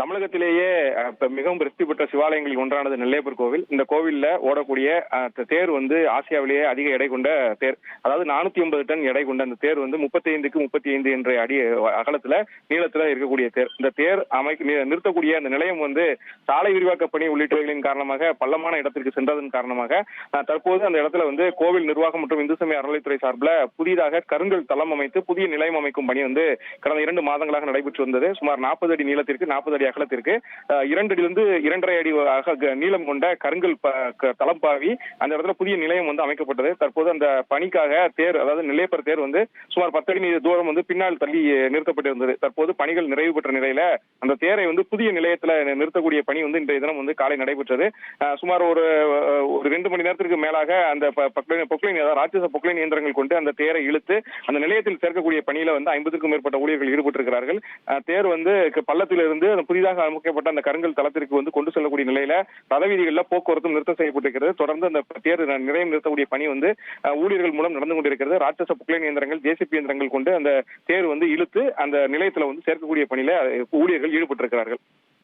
தமிழகத்திலேயே மிகவும் பிரசித்தி பெற்ற சிவாலயங்களில் ஒன்றானது நெல்லையப்பர் கோவில். இந்த கோவில்ல ஓடக்கூடிய தேர் வந்து ஆசியாவிலேயே அதிக எடை கொண்ட தேர். அதாவது 480 டன் எடை கொண்ட அந்த தேர் வந்து 35க்கு 35 என்ற அடி அகலத்துல நீளத்துல இருக்கக்கூடிய தேர். இந்த தேர் நிறுத்தக்கூடிய அந்த நிலையம் வந்து சாலை விரிவாக்க பணி உள்ளிட்டவைகளின் காரணமாக பள்ளமான இடத்திற்கு சென்றதன் காரணமாக தற்போது அந்த இடத்துல வந்து கோவில் நிர்வாகம் மற்றும் இந்து சமய அறநிலைத்துறை சார்பில் புதிதாக கருங்கல் தளம் அமைத்து புதிய நிலையம் அமைக்கும் பணி வந்து கடந்த 2 மாதங்களாக நடைபெற்று வந்தது. சுமார் 40 அடி நீளத்திற்கு 40 அடி அகலத்திற்கு 2 அடியிலிருந்து 2.5 அடி நீளம் கொண்ட கருங்கல் தளம் பாவி அந்த இடத்துல புதிய நிலையம் வந்து அமைக்கப்பட்டது. தற்போது அந்த பணிக்காக தேர், அதாவது நெல்லையப்பர் தேர் வந்து சுமார் 10 அடி தூரம் வந்து பின்னால் தள்ளி நிறுத்தப்பட்டிருந்தது. தற்போது பணிகள் நிறைவு பெற்ற நிலையில அந்த தேரை வந்து புதிய நிலையத்துல நிறுத்தக்கூடிய பணி வந்து இன்றைய தினம் வந்து காலை நடைபெற்றது. சுமார் ஒரு 2 மணி நேரத்திற்கு மேலாக அந்த பொக்லைன் ராட்சச பொக்லைன் இயந்திரங்கள் கொண்டு அந்த தேரை இழுத்து அந்த நிலையத்தில் சேர்க்கக்கூடிய பணியில வந்து 50க்கும் மேற்பட்ட ஊழியர்கள் ஈடுபட்டிருக்கிறார்கள். தேர் வந்து பள்ளத்திலிருந்து புதிதாக அமைக்கப்பட்ட அந்த கருங்கல் தளத்திற்கு வந்து கொண்டு செல்லக்கூடிய நிலையில ரத வீதிகளில் போக்குவரத்தும் நிறுத்தம் செய்யப்பட்டிருக்கிறது. தொடர்ந்து அந்த தேர் நிலையம் நிறுத்தக்கூடிய பணி வந்து ஊழியர்கள் மூலம் நடந்து கொண்டிருக்கிறது. ராட்சச பொக்லைன் இயந்திரங்கள், ஜேசிபி இயந்திரங்கள் கொண்டு அந்த தேர் வந்து இழுத்து அந்த நிலையத்துல வந்து சேர்க்கக்கூடிய பணியில ஊழியர்கள் ஈடுபட்டிருக்கிறார்கள்.